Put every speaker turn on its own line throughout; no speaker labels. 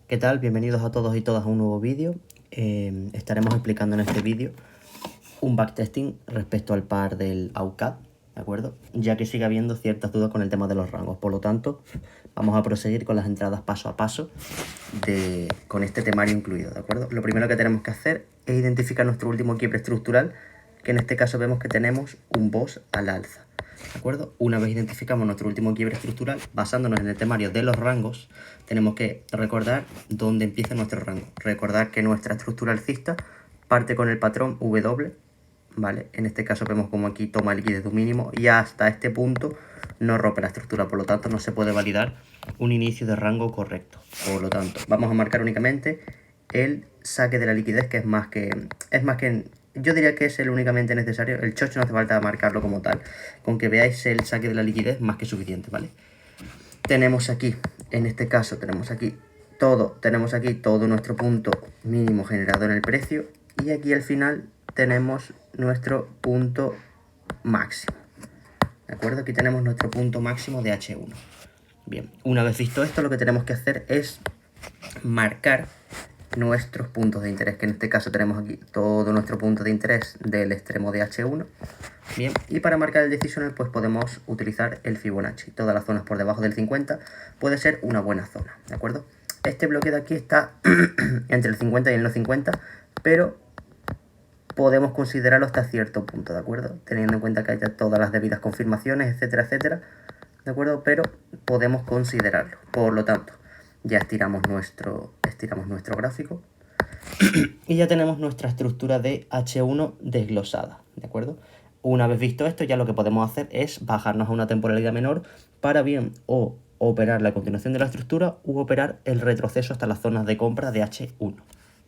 ¿Qué tal? Bienvenidos a todos y todas a un nuevo vídeo. Estaremos explicando en este vídeo un backtesting respecto al par del AuCAD, ¿de acuerdo? Ya que sigue habiendo ciertas dudas con el tema de los rangos. Por lo tanto, vamos a proseguir con las entradas paso a paso con este temario incluido, ¿de acuerdo? Lo primero que tenemos que hacer es identificar nuestro último quiebre estructural, que en este caso vemos que tenemos un BOS al alza. ¿De acuerdo? Una vez identificamos nuestro último quiebre estructural, basándonos en el temario de los rangos, tenemos que recordar dónde empieza nuestro rango. Recordar que nuestra estructura alcista parte con el patrón W, ¿vale? En este caso vemos como aquí toma liquidez de un mínimo y hasta este punto no rompe la estructura, por lo tanto no se puede validar un inicio de rango correcto. Por lo tanto, vamos a marcar únicamente el saque de la liquidez, que es más que yo diría que es el únicamente necesario. El chocho no hace falta marcarlo como tal. Con que veáis el saque de la liquidez, más que suficiente, ¿vale? Tenemos aquí, en este caso, tenemos aquí todo nuestro punto mínimo generado en el precio. Y aquí al final tenemos nuestro punto máximo. ¿De acuerdo? Aquí tenemos nuestro punto máximo de H1. Bien, una vez visto esto, lo que tenemos que hacer es marcar nuestros puntos de interés, que en este caso tenemos aquí todo nuestro punto de interés del extremo de H1. Bien, y para marcar el decisional pues podemos utilizar el Fibonacci. Todas las zonas por debajo del 50 puede ser una buena zona, ¿de acuerdo? Este bloque de aquí está entre el 50 y el no 50, pero podemos considerarlo hasta cierto punto, ¿de acuerdo? Teniendo en cuenta que haya todas las debidas confirmaciones, etcétera, etcétera, ¿de acuerdo? Pero podemos considerarlo. Por lo tanto, ya estiramos nuestro gráfico y ya tenemos nuestra estructura de H1 desglosada, ¿de acuerdo? Una vez visto esto, ya lo que podemos hacer es bajarnos a una temporalidad menor para bien o operar la continuación de la estructura u operar el retroceso hasta las zonas de compra de H1.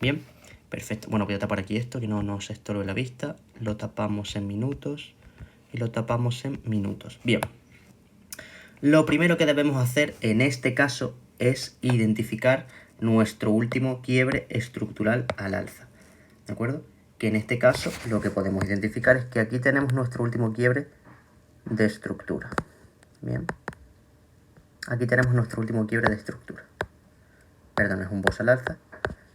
Bien, perfecto. Bueno, voy a tapar aquí esto, que no nos estorbe la vista. Lo tapamos en minutos y lo tapamos en minutos. Bien. Lo primero que debemos hacer en este caso es identificar nuestro último quiebre estructural al alza, ¿de acuerdo? Que en este caso lo que podemos identificar es que aquí tenemos nuestro último quiebre de estructura. Bien, aquí tenemos nuestro último quiebre de estructura. Perdón, es un BOS al alza,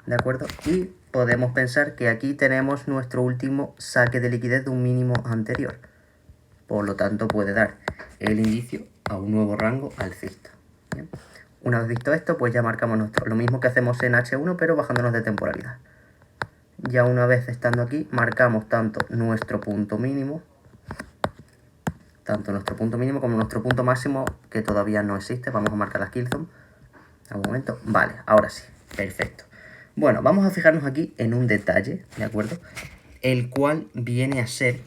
¿de acuerdo? Y podemos pensar que aquí tenemos nuestro último saque de liquidez de un mínimo anterior. Por lo tanto, puede dar el inicio a un nuevo rango alcista. Bien. Una vez visto esto, pues ya marcamos lo mismo que hacemos en H1, pero bajándonos de temporalidad. Ya una vez estando aquí, marcamos tanto nuestro punto mínimo como nuestro punto máximo, que todavía no existe. Vamos a marcar las killzone. Un momento. Vale, ahora sí. Perfecto. Bueno, vamos a fijarnos aquí en un detalle, ¿de acuerdo? El cual viene a ser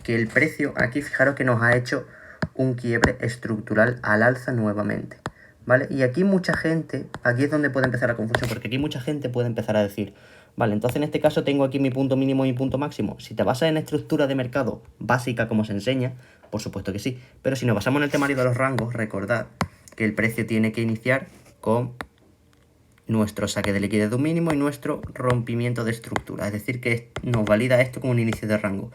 que el precio, aquí fijaros que nos ha hecho un quiebre estructural al alza nuevamente, ¿vale? Y aquí mucha gente, aquí es donde puede empezar la confusión, porque aquí mucha gente puede empezar a decir, vale, entonces en este caso tengo aquí mi punto mínimo y mi punto máximo. Si te basas en estructura de mercado básica como se enseña, por supuesto que sí, pero si nos basamos en el temario de los rangos, recordad que el precio tiene que iniciar con nuestro saque de liquidez de un mínimo y nuestro rompimiento de estructura, es decir, que nos valida esto como un inicio de rango.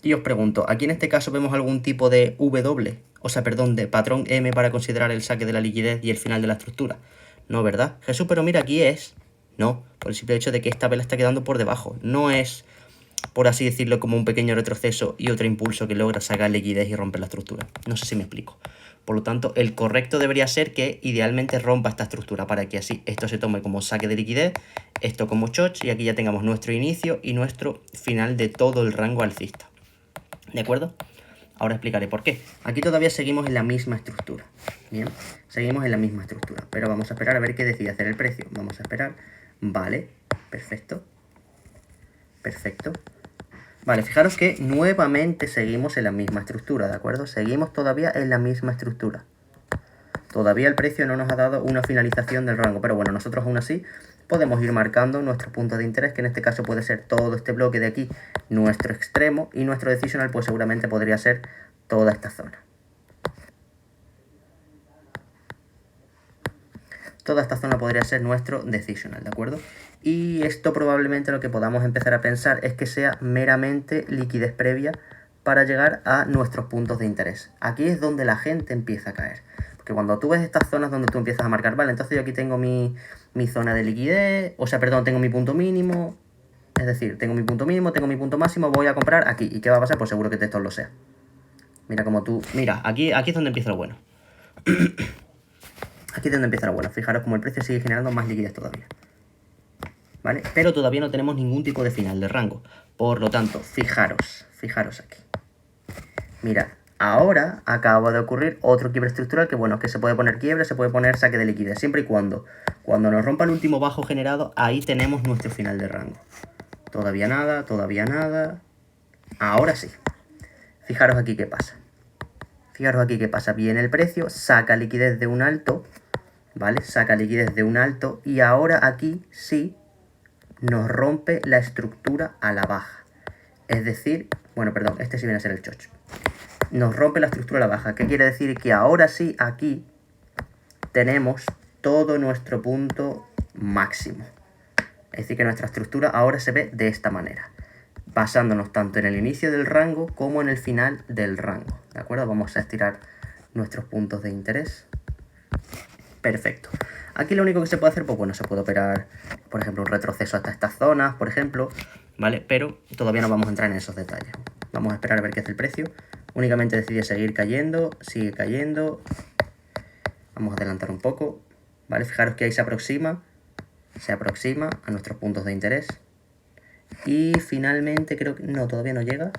Y os pregunto, ¿aquí en este caso vemos algún tipo de de patrón M para considerar el saque de la liquidez y el final de la estructura? No, ¿verdad? Jesús, pero mira, aquí es. No, por el simple hecho de que esta vela está quedando por debajo. No es, por así decirlo, como un pequeño retroceso y otro impulso que logra sacar liquidez y romper la estructura. No sé si me explico. Por lo tanto, el correcto debería ser que idealmente rompa esta estructura para que así esto se tome como saque de liquidez, esto como choch y aquí ya tengamos nuestro inicio y nuestro final de todo el rango alcista. ¿De acuerdo? Ahora explicaré por qué. Aquí todavía seguimos en la misma estructura. Bien, seguimos en la misma estructura. Pero vamos a esperar a ver qué decide hacer el precio. Vamos a esperar. Vale, perfecto. Perfecto. Vale, fijaros que nuevamente seguimos en la misma estructura, ¿de acuerdo? Seguimos todavía en la misma estructura. Todavía el precio no nos ha dado una finalización del rango, pero bueno, nosotros aún así podemos ir marcando nuestro punto de interés, que en este caso puede ser todo este bloque de aquí, nuestro extremo, y nuestro decisional pues seguramente podría ser toda esta zona. Toda esta zona podría ser nuestro decisional, ¿de acuerdo? Y esto probablemente lo que podamos empezar a pensar es que sea meramente liquidez previa para llegar a nuestros puntos de interés. Aquí es donde la gente empieza a caer. Porque cuando tú ves estas zonas donde tú empiezas a marcar, vale, entonces yo aquí tengo mi zona de liquidez, o sea, perdón, tengo mi punto mínimo, es decir, tengo mi punto mínimo, tengo mi punto máximo, voy a comprar aquí. ¿Y qué va a pasar? Pues seguro que esto lo sea. Mira como tú... Mira, aquí es donde empieza lo bueno. Aquí es donde empieza lo bueno. Fijaros como el precio sigue generando más liquidez todavía. ¿Vale? Pero todavía no tenemos ningún tipo de final de rango. Por lo tanto, fijaros aquí. Mirad, ahora acaba de ocurrir otro quiebre estructural que, bueno, que se puede poner quiebre, se puede poner saque de liquidez, siempre y cuando nos rompa el último bajo generado, ahí tenemos nuestro final de rango. Todavía nada, todavía nada. Ahora sí. Fijaros aquí qué pasa. Fijaros aquí qué pasa. Viene el precio, saca liquidez de un alto, ¿vale? Saca liquidez de un alto y ahora aquí sí nos rompe la estructura a la baja. Es decir, bueno, perdón, este sí viene a ser el chocho. Nos rompe la estructura a la baja. ¿Qué quiere decir? Que ahora sí aquí tenemos todo nuestro punto máximo. Es decir, que nuestra estructura ahora se ve de esta manera, basándonos tanto en el inicio del rango como en el final del rango. ¿De acuerdo? Vamos a estirar nuestros puntos de interés. Perfecto. Aquí lo único que se puede hacer, pues bueno, se puede operar, por ejemplo, un retroceso hasta estas zonas, por ejemplo, ¿vale? Pero todavía no vamos a entrar en esos detalles. Vamos a esperar a ver qué hace el precio. Únicamente decide seguir cayendo, sigue cayendo. Vamos a adelantar un poco, ¿vale? Fijaros que ahí se aproxima a nuestros puntos de interés. Y finalmente creo que... no, todavía no llega.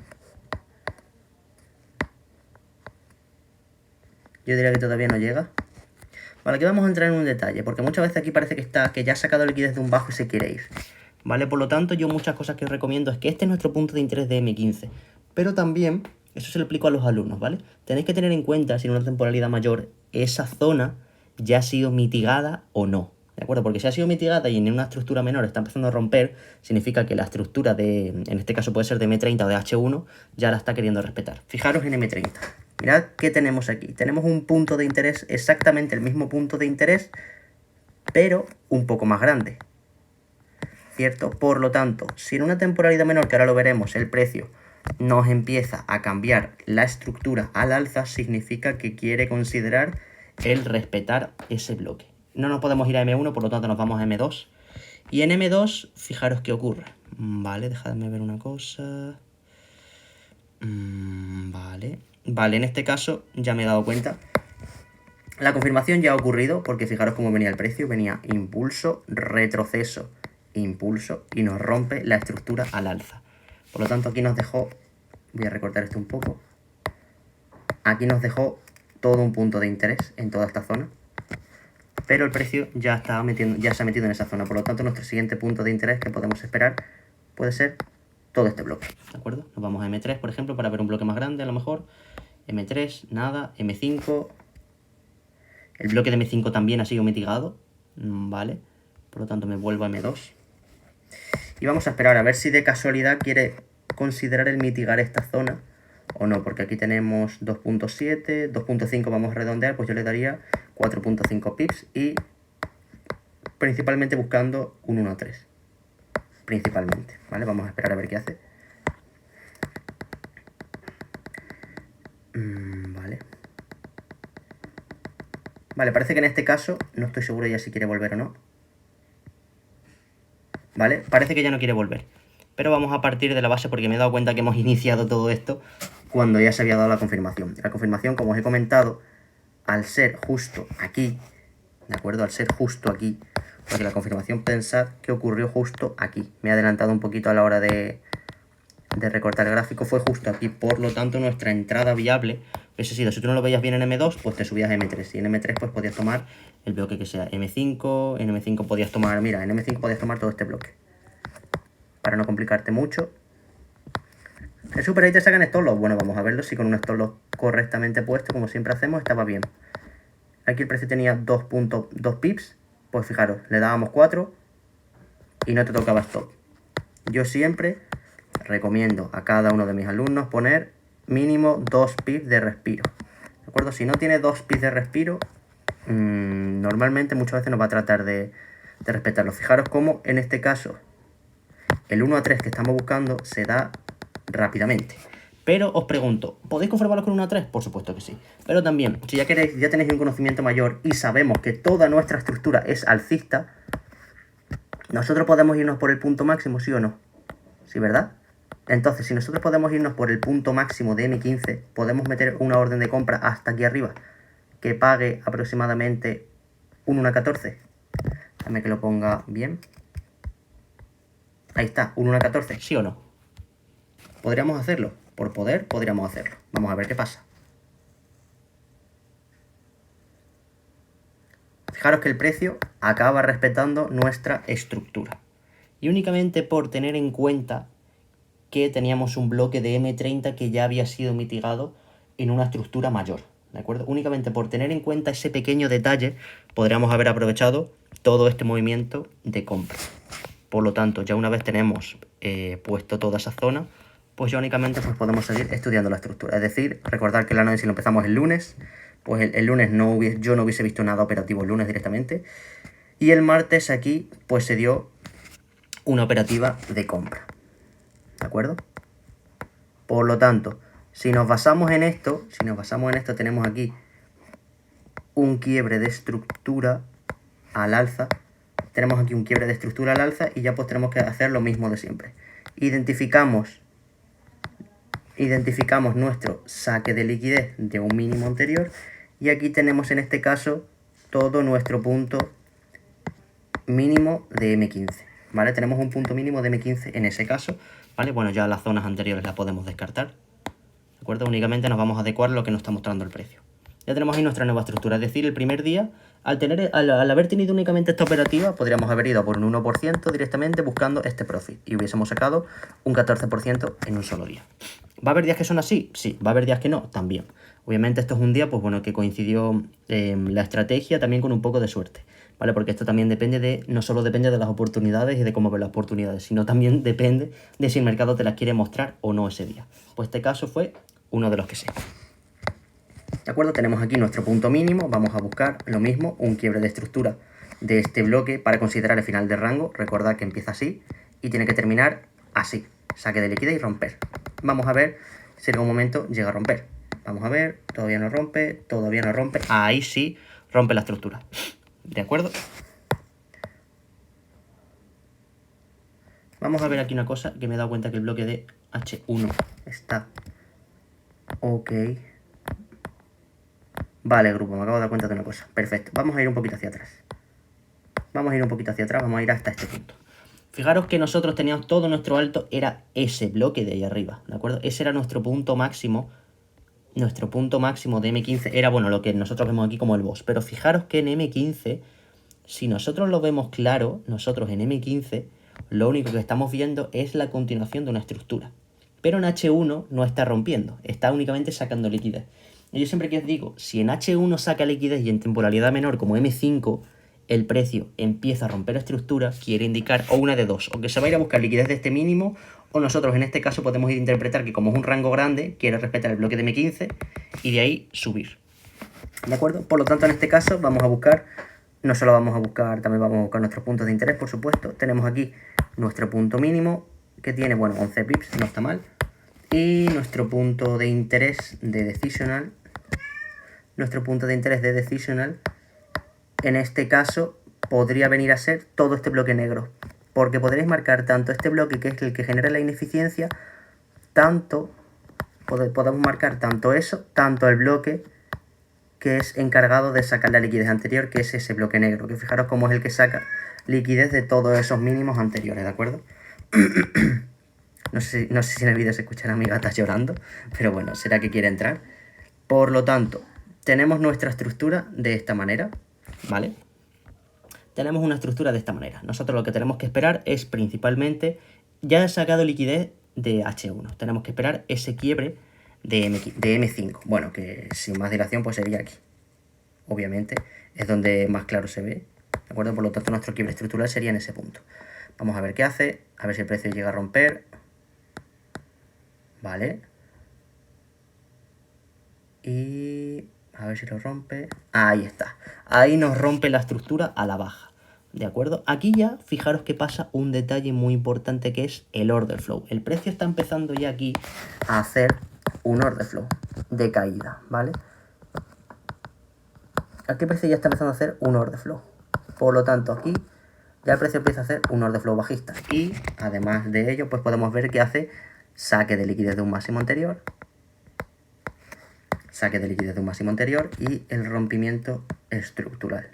Yo diría que todavía no llega. Vale, aquí vamos a entrar en un detalle, porque muchas veces aquí parece que ya ha sacado liquidez de un bajo y se quiere ir. ¿Vale? Por lo tanto, yo muchas cosas que os recomiendo es que este es nuestro punto de interés de M15. Pero también, eso se lo explico a los alumnos, ¿vale? Tenéis que tener en cuenta si en una temporalidad mayor esa zona ya ha sido mitigada o no. ¿De acuerdo? Porque si ha sido mitigada y en una estructura menor está empezando a romper, significa que la estructura de, en este caso puede ser de M30 o de H1, ya la está queriendo respetar. Fijaros en M30. Mirad qué tenemos aquí. Tenemos un punto de interés, exactamente el mismo punto de interés, pero un poco más grande. ¿Cierto? Por lo tanto, si en una temporalidad menor, que ahora lo veremos, el precio nos empieza a cambiar la estructura al alza, significa que quiere considerar el respetar ese bloque. No nos podemos ir a M1, por lo tanto nos vamos a M2. Y en M2, fijaros qué ocurre. Vale, dejadme ver una cosa. Vale, en este caso ya me he dado cuenta. La confirmación ya ha ocurrido, porque fijaros cómo venía el precio. Venía impulso, retroceso, impulso, y nos rompe la estructura al alza. Por lo tanto, aquí nos dejó... voy a recortar esto un poco. Aquí nos dejó todo un punto de interés en toda esta zona. Pero el precio ya se ha metido en esa zona. Por lo tanto, nuestro siguiente punto de interés que podemos esperar puede ser todo este bloque. ¿De acuerdo? Nos vamos a M3, por ejemplo, para ver un bloque más grande a lo mejor. M3, nada. M5. El bloque de M5 también ha sido mitigado. Vale. Por lo tanto, me vuelvo a M2. Y vamos a esperar a ver si de casualidad quiere considerar el mitigar esta zona o no, porque aquí tenemos 2.7, 2.5 vamos a redondear, pues yo le daría 4.5 pips y principalmente buscando un 1.3. Principalmente, ¿vale? Vamos a esperar a ver qué hace. Vale, parece que en este caso, no estoy seguro ya si quiere volver o no. ¿Vale? Parece que ya no quiere volver. Pero vamos a partir de la base porque me he dado cuenta que hemos iniciado todo esto cuando ya se había dado la confirmación. La confirmación, como os he comentado, al ser justo aquí, ¿de acuerdo? Al ser justo aquí, porque la confirmación pensad que ocurrió justo aquí. Me he adelantado un poquito a la hora de recortar el gráfico, fue justo aquí. Por lo tanto, nuestra entrada viable hubiese sido, si tú no lo veías bien en M2, pues te subías a M3. Y en M3 pues podías tomar el bloque que sea M5. En M5 podías tomar, mira, en M5 podías tomar todo este bloque. Para no complicarte mucho. El super ahí te sacan stop loss. Bueno, vamos a verlo si con un stop loss correctamente puesto, como siempre hacemos, estaba bien. Aquí el precio tenía 2.2 pips. Pues fijaros, le dábamos 4 y no te tocaba stop. Yo siempre recomiendo a cada uno de mis alumnos poner mínimo 2 pips de respiro. ¿De acuerdo? Si no tiene 2 pips de respiro, normalmente muchas veces nos va a tratar de respetarlo. Fijaros cómo en este caso el 1 a 3 que estamos buscando se da rápidamente. Pero os pregunto, ¿podéis confirmarlo con una 3? Por supuesto que sí. Pero también, si ya tenéis un conocimiento mayor y sabemos que toda nuestra estructura es alcista, nosotros podemos irnos por el punto máximo, ¿sí o no? ¿Sí, verdad? Entonces, si nosotros podemos irnos por el punto máximo de M15, podemos meter una orden de compra hasta aquí arriba, que pague aproximadamente un 1,14. Déjame que lo ponga bien. Ahí está, un 1,14, ¿sí o no? ¿Podríamos hacerlo? Por poder, podríamos hacerlo. Vamos a ver qué pasa. Fijaros que el precio acaba respetando nuestra estructura. Y únicamente por tener en cuenta que teníamos un bloque de M30 que ya había sido mitigado en una estructura mayor, ¿de acuerdo? Únicamente por tener en cuenta ese pequeño detalle podríamos haber aprovechado todo este movimiento de compra. Por lo tanto, ya una vez tenemos puesto toda esa zona, pues ya únicamente pues podemos seguir estudiando la estructura. Es decir, recordar que el análisis lo empezamos el lunes, pues el lunes yo no hubiese visto nada operativo el lunes directamente, y el martes aquí pues se dio una operativa de compra, ¿de acuerdo? Por lo tanto, si nos basamos en esto, tenemos aquí un quiebre de estructura al alza. Tenemos aquí un quiebre de estructura al alza y ya pues tenemos que hacer lo mismo de siempre. Identificamos nuestro saque de liquidez de un mínimo anterior y aquí tenemos en este caso todo nuestro punto mínimo de M15, ¿vale? Tenemos un punto mínimo de M15 en ese caso, ¿vale? Bueno, ya las zonas anteriores las podemos descartar, ¿de acuerdo? Únicamente nos vamos a adecuar a lo que nos está mostrando el precio. Ya tenemos ahí nuestra nueva estructura, es decir, el primer día, al haber tenido únicamente esta operativa, podríamos haber ido por un 1% directamente buscando este profit y hubiésemos sacado un 14% en un solo día. ¿Va a haber días que son así? Sí. ¿Va a haber días que no? También. Obviamente esto es un día, pues bueno, que coincidió la estrategia también con un poco de suerte, ¿vale? Porque esto también depende no solo depende de las oportunidades y de cómo ver las oportunidades, sino también depende de si el mercado te las quiere mostrar o no ese día. Pues este caso fue uno de los que sí. ¿De acuerdo? Tenemos aquí nuestro punto mínimo, vamos a buscar lo mismo, un quiebre de estructura de este bloque para considerar el final de rango. Recordad que empieza así y tiene que terminar así, saque de liquidez y romper. Vamos a ver si en algún momento llega a romper. Vamos a ver, todavía no rompe, ahí sí rompe la estructura. ¿De acuerdo? Vamos a ver aquí una cosa que me he dado cuenta que el bloque de H1 está ok. Vale, grupo, me acabo de dar cuenta de una cosa. Perfecto, vamos a ir un poquito hacia atrás. Vamos a ir hasta este punto. Fijaros que nosotros teníamos todo nuestro alto, era ese bloque de ahí arriba, ¿de acuerdo? Ese era nuestro punto máximo. Nuestro punto máximo de M15 era, bueno, lo que nosotros vemos aquí como el boss. Pero fijaros que en M15, si nosotros lo vemos claro, nosotros en M15, lo único que estamos viendo es la continuación de una estructura. Pero en H1 no está rompiendo, está únicamente sacando liquidez. Y yo siempre que os digo, si en H1 saca liquidez y en temporalidad menor como M5, el precio empieza a romper estructura, quiere indicar o una de dos, o que se va a ir a buscar liquidez de este mínimo, o nosotros en este caso podemos interpretar que como es un rango grande, quiere respetar el bloque de M15 y de ahí subir. ¿De acuerdo? Por lo tanto, en este caso vamos a buscar, no solo vamos a buscar, también vamos a buscar nuestros puntos de interés, por supuesto. Tenemos aquí nuestro punto mínimo, que tiene, bueno, 11 pips, no está mal. Y nuestro punto de interés de decisional. En este caso podría venir a ser todo este bloque negro, porque podréis marcar tanto este bloque, que es el que genera la ineficiencia, podemos marcar tanto eso, tanto el bloque que es encargado de sacar la liquidez anterior, que es ese bloque negro, que fijaros cómo es el que saca liquidez de todos esos mínimos anteriores, ¿de acuerdo? No sé si en el vídeo se escuchará a mi gata llorando, pero bueno, será que quiere entrar. Por lo tanto, tenemos nuestra estructura de esta manera, ¿vale? Tenemos una estructura de esta manera. Nosotros lo que tenemos que esperar es principalmente, ya he sacado liquidez de H1, tenemos que esperar ese quiebre de M5. Bueno, que sin más dilación pues sería aquí. Obviamente es donde más claro se ve, ¿de acuerdo? Por lo tanto nuestro quiebre estructural sería en ese punto. Vamos a ver qué hace, a ver si el precio llega a romper. Vale. Y a ver si lo rompe. Ahí está. Ahí nos rompe la estructura a la baja. ¿De acuerdo? Aquí ya, fijaros que pasa un detalle muy importante que es el order flow. El precio está empezando ya aquí a hacer un order flow de caída, ¿vale? Aquí el precio ya está empezando a hacer un order flow. Por lo tanto, aquí ya el precio empieza a hacer un order flow bajista. Y además de ello, pues podemos ver que hace saque de liquidez de un máximo anterior, saque de liquidez de un máximo anterior y el rompimiento estructural.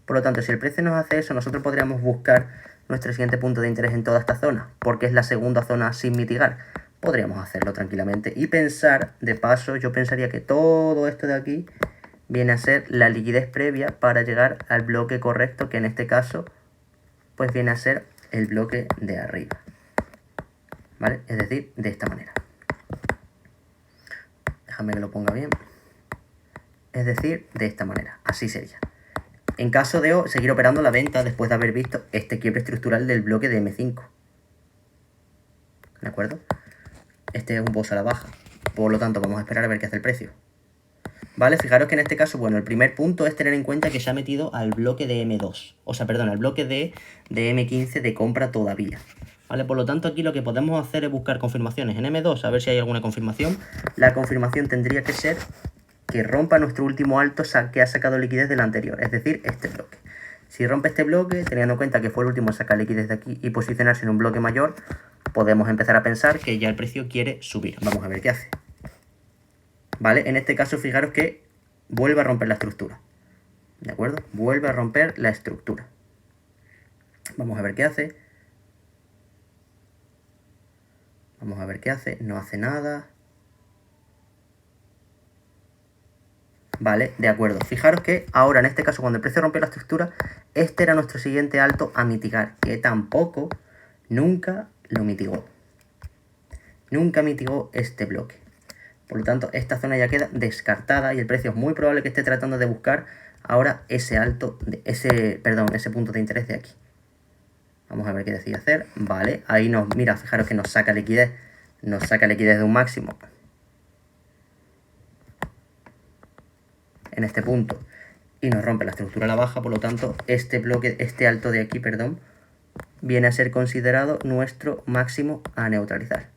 Por lo tanto, si el precio nos hace eso, nosotros podríamos buscar nuestro siguiente punto de interés en toda esta zona, porque es la segunda zona sin mitigar. Podríamos hacerlo tranquilamente y pensar, de paso, yo pensaría que todo esto de aquí viene a ser la liquidez previa para llegar al bloque correcto, que en este caso, pues viene a ser el bloque de arriba, ¿vale? Es decir, de esta manera. Déjame que lo ponga bien. Es decir, de esta manera, así sería. En caso de seguir operando la venta después de haber visto este quiebre estructural del bloque de M5. ¿De acuerdo? Este es un boss a la baja. Por lo tanto, vamos a esperar a ver qué hace el precio. ¿Vale? Fijaros que en este caso, bueno, el primer punto es tener en cuenta que se ha metido al bloque de M2. O sea, perdón, al bloque de M15 de compra todavía. ¿Vale? Por lo tanto, aquí lo que podemos hacer es buscar confirmaciones en M2, a ver si hay alguna confirmación. La confirmación tendría que ser que rompa nuestro último alto que ha sacado liquidez del anterior, es decir, este bloque. Si rompe este bloque, teniendo en cuenta que fue el último a sacar liquidez de aquí y posicionarse en un bloque mayor, podemos empezar a pensar que ya el precio quiere subir. Vamos a ver qué hace. ¿Vale? En este caso, fijaros que vuelve a romper la estructura. ¿De acuerdo? Vuelve a romper la estructura. Vamos a ver qué hace. Vamos a ver qué hace. No hace nada. Vale, de acuerdo. Fijaros que ahora, en este caso, cuando el precio rompe la estructura, este era nuestro siguiente alto a mitigar, que tampoco, nunca lo mitigó. Nunca mitigó este bloque. Por lo tanto, esta zona ya queda descartada y el precio es muy probable que esté tratando de buscar ahora ese alto, ese punto de interés de aquí. Vamos a ver qué decide hacer. Vale, ahí mira, fijaros que nos saca liquidez de un máximo en este punto y nos rompe la estructura a la baja. Por lo tanto, este alto de aquí, perdón, viene a ser considerado nuestro máximo a neutralizar.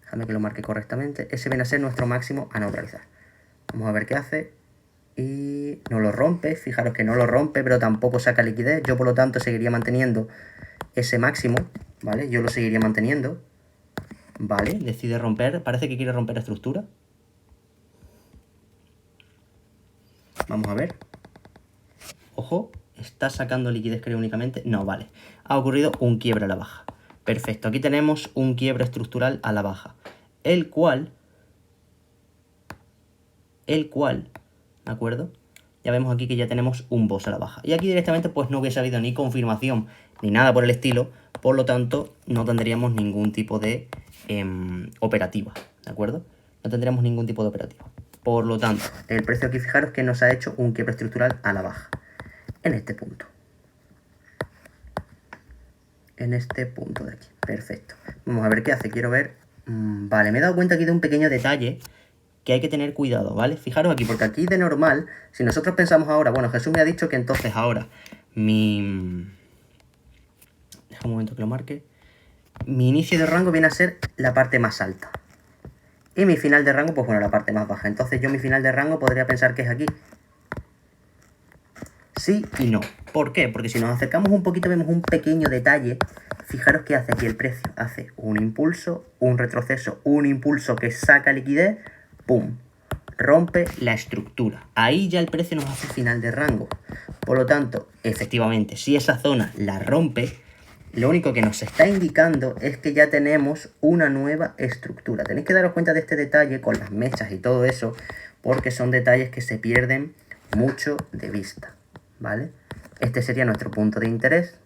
Déjame que lo marque correctamente. Ese viene a ser nuestro máximo a neutralizar. Vamos a ver qué hace. Y no lo rompe. Fijaros que no lo rompe, pero tampoco saca liquidez. Yo, por lo tanto, seguiría manteniendo ese máximo, ¿vale? Yo lo seguiría manteniendo. Vale, decide romper. Parece que quiere romper la estructura. Vamos a ver. Ojo, está sacando liquidez, creo, únicamente. No, vale. Ha ocurrido un quiebre a la baja. Perfecto, aquí tenemos un quiebre estructural a la baja. El cual, ¿de acuerdo? Ya vemos aquí que ya tenemos un boss a la baja. Y aquí directamente pues no hubiese habido ni confirmación ni nada por el estilo. Por lo tanto, no tendríamos ningún tipo de operativa, ¿de acuerdo? No tendríamos ningún tipo de operativa. Por lo tanto, el precio aquí, fijaros que nos ha hecho un quiebre estructural a la baja. En este punto. En este punto de aquí. Perfecto. Vamos a ver qué hace. Quiero ver. Vale, me he dado cuenta aquí de un pequeño detalle que hay que tener cuidado, ¿vale? Fijaros aquí, porque aquí de normal, si nosotros pensamos ahora, bueno, Jesús me ha dicho que entonces ahora Deja un momento que lo marque. Mi inicio de rango viene a ser la parte más alta. Y mi final de rango, pues bueno, la parte más baja. Entonces yo mi final de rango podría pensar que es aquí. Sí y no. ¿Por qué? Porque si nos acercamos un poquito vemos un pequeño detalle. Fijaros que hace aquí el precio. Hace un impulso, un retroceso, un impulso que saca liquidez. ¡Pum! Rompe la estructura. Ahí ya el precio nos hace final de rango. Por lo tanto, efectivamente, si esa zona la rompe, lo único que nos está indicando es que ya tenemos una nueva estructura. Tenéis que daros cuenta de este detalle con las mechas y todo eso, porque son detalles que se pierden mucho de vista, ¿vale? Este sería nuestro punto de interés.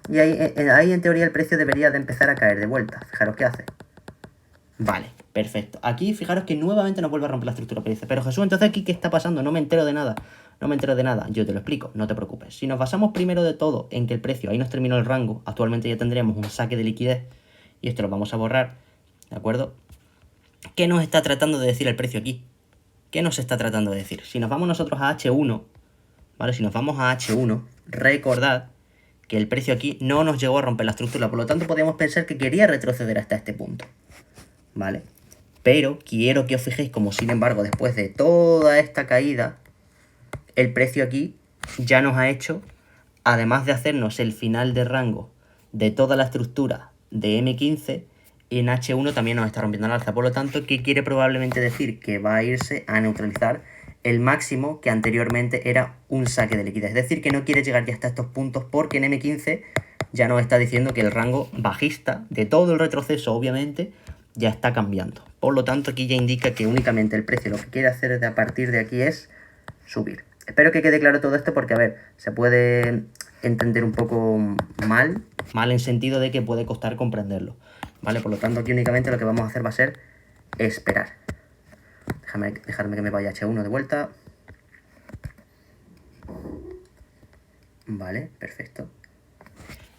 Y ahí en teoría el precio debería de empezar a caer de vuelta. Fijaros qué hace. Vale, perfecto. Aquí fijaros que nuevamente nos vuelve a romper la estructura. Pero dice, pero Jesús, entonces aquí ¿qué está pasando? No me entero de nada. No me entero de nada. Yo te lo explico, no te preocupes. Si nos basamos primero de todo en que el precio, ahí nos terminó el rango, actualmente ya tendríamos un saque de liquidez. Y esto lo vamos a borrar, ¿de acuerdo? ¿Qué nos está tratando de decir el precio aquí? ¿Qué nos está tratando de decir? Si nos vamos nosotros a H1, ¿vale? Si nos vamos a H1, recordad que el precio aquí no nos llegó a romper la estructura, por lo tanto podríamos pensar que quería retroceder hasta este punto, ¿vale? Pero quiero que os fijéis como, sin embargo, después de toda esta caída, el precio aquí ya nos ha hecho, además de hacernos el final de rango de toda la estructura de M15, en H1 también nos está rompiendo el alza. Por lo tanto, ¿qué quiere probablemente decir? Que va a irse a neutralizar el máximo que anteriormente era un saque de liquidez. Es decir, que no quiere llegar ya hasta estos puntos porque en M15 ya nos está diciendo que el rango bajista de todo el retroceso, obviamente, ya está cambiando. Por lo tanto, aquí ya indica que únicamente el precio lo que quiere hacer a partir de aquí es subir. Espero que quede claro todo esto porque, a ver, se puede entender un poco mal en sentido de que puede costar comprenderlo, ¿vale? Por lo tanto, aquí únicamente lo que vamos a hacer va a ser esperar. Dejarme que me vaya H1 de vuelta. Vale, perfecto.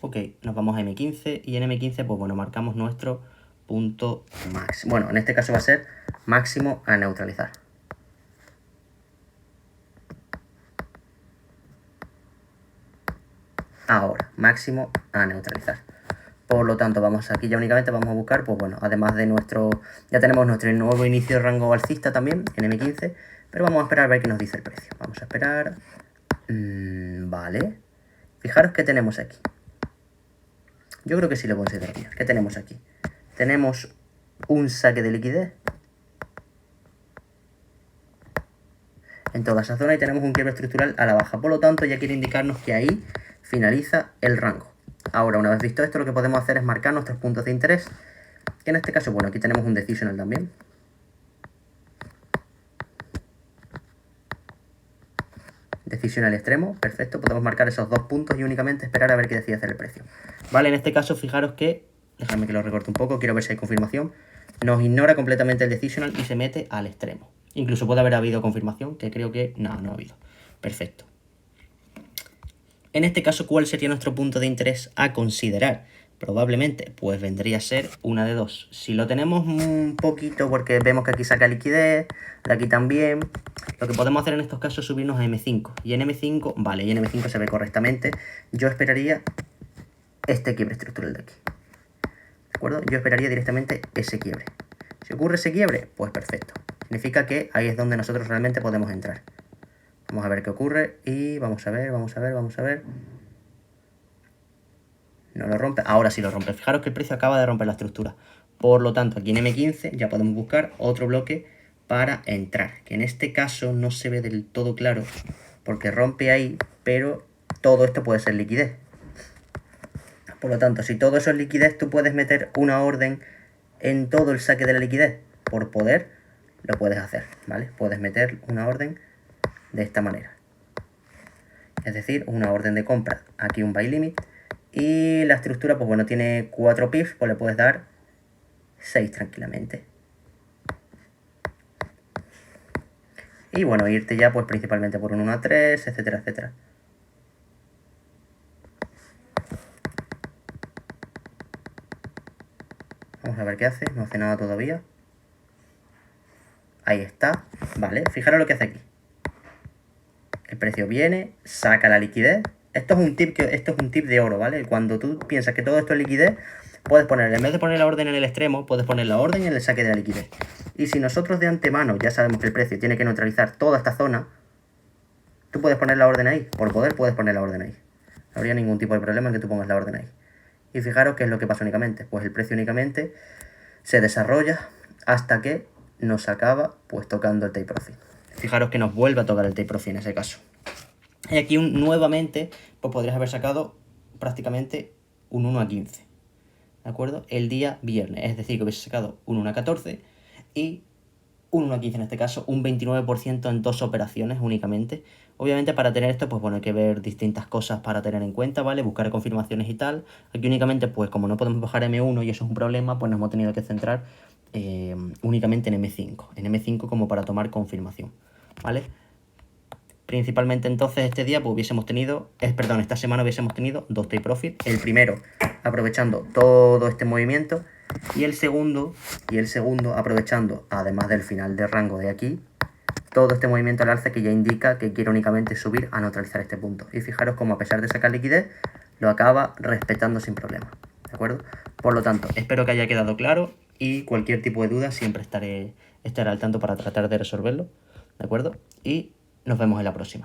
Ok, nos vamos a M15 y en M15, pues bueno, marcamos nuestro punto máximo. Bueno, en este caso va a ser máximo a neutralizar. Ahora, máximo a neutralizar. Por lo tanto, vamos aquí ya únicamente vamos a buscar, pues bueno, además de nuestro... Ya tenemos nuestro nuevo inicio de rango alcista también, en M15, pero vamos a esperar a ver qué nos dice el precio. Vamos a esperar... vale. Fijaros qué tenemos aquí. Yo creo que sí lo considero bien. ¿Qué tenemos aquí? Tenemos un saque de liquidez en toda esa zona y tenemos un quiebre estructural a la baja. Por lo tanto, ya quiere indicarnos que ahí finaliza el rango. Ahora, una vez visto esto, lo que podemos hacer es marcar nuestros puntos de interés, que en este caso, bueno, aquí tenemos un decisional también. Decisional extremo, perfecto, podemos marcar esos dos puntos y únicamente esperar a ver qué decide hacer el precio. Vale, en este caso, fijaros que, dejadme que lo recorte un poco, quiero ver si hay confirmación, nos ignora completamente el decisional y se mete al extremo. Incluso puede haber habido confirmación, que creo que no ha habido. Perfecto. En este caso, ¿cuál sería nuestro punto de interés a considerar? Probablemente, pues vendría a ser una de dos. Si lo tenemos un poquito, porque vemos que aquí saca liquidez, de aquí también, lo que podemos hacer en estos casos es subirnos a M5. Y en M5, vale, y en M5 se ve correctamente. Yo esperaría este quiebre estructural de aquí. ¿De acuerdo? Yo esperaría directamente ese quiebre. Si ocurre ese quiebre, pues perfecto. Significa que ahí es donde nosotros realmente podemos entrar. Vamos a ver qué ocurre y vamos a ver. No lo rompe, ahora sí lo rompe. Fijaros que el precio acaba de romper la estructura. Por lo tanto, aquí en M15 ya podemos buscar otro bloque para entrar. Que en este caso no se ve del todo claro porque rompe ahí, pero todo esto puede ser liquidez. Por lo tanto, si todo eso es liquidez, tú puedes meter una orden en todo el saque de la liquidez. Por poder, lo puedes hacer, ¿vale? Puedes meter una orden de esta manera. Es decir, una orden de compra, aquí un buy limit. Y la estructura, pues bueno, tiene 4 pips, pues le puedes dar 6 tranquilamente. Y bueno, irte ya pues principalmente por un 1 a 3, etcétera, etcétera. Vamos a ver qué hace, no hace nada todavía. Ahí está, vale, fijaros lo que hace aquí. El precio viene, saca la liquidez. Esto es un tip de oro, ¿vale? Cuando tú piensas que todo esto es liquidez, puedes poner, en vez de poner la orden en el extremo, puedes poner la orden en el saque de la liquidez. Y si nosotros de antemano ya sabemos que el precio tiene que neutralizar toda esta zona, tú puedes poner la orden ahí. Por poder puedes poner la orden ahí. No habría ningún tipo de problema en que tú pongas la orden ahí. Y fijaros qué es lo que pasa únicamente. Pues el precio únicamente se desarrolla hasta que nos acaba pues tocando el take profit. Fijaros que nos vuelve a tocar el take profit en ese caso. Y aquí nuevamente pues podrías haber sacado prácticamente un 1 a 15. ¿De acuerdo? El día viernes. Es decir, que hubiese sacado un 1 a 14 y un 1 a 15 en este caso, un 29% en 2 operaciones únicamente. Obviamente para tener esto, pues bueno, hay que ver distintas cosas para tener en cuenta, ¿vale? Buscar confirmaciones y tal. Aquí únicamente, pues como no podemos bajar M1 y eso es un problema, pues nos hemos tenido que centrar únicamente en M5. En M5 como para tomar confirmación, ¿vale? Principalmente entonces este día pues esta semana hubiésemos tenido 2 take profit. El primero aprovechando todo este movimiento y el segundo aprovechando, además del final de rango de aquí, todo este movimiento al alza que ya indica que quiere únicamente subir a neutralizar este punto. Y fijaros cómo a pesar de sacar liquidez, lo acaba respetando sin problema, ¿de acuerdo? Por lo tanto, espero que haya quedado claro y cualquier tipo de duda siempre estaré al tanto para tratar de resolverlo, ¿de acuerdo? Y nos vemos en la próxima.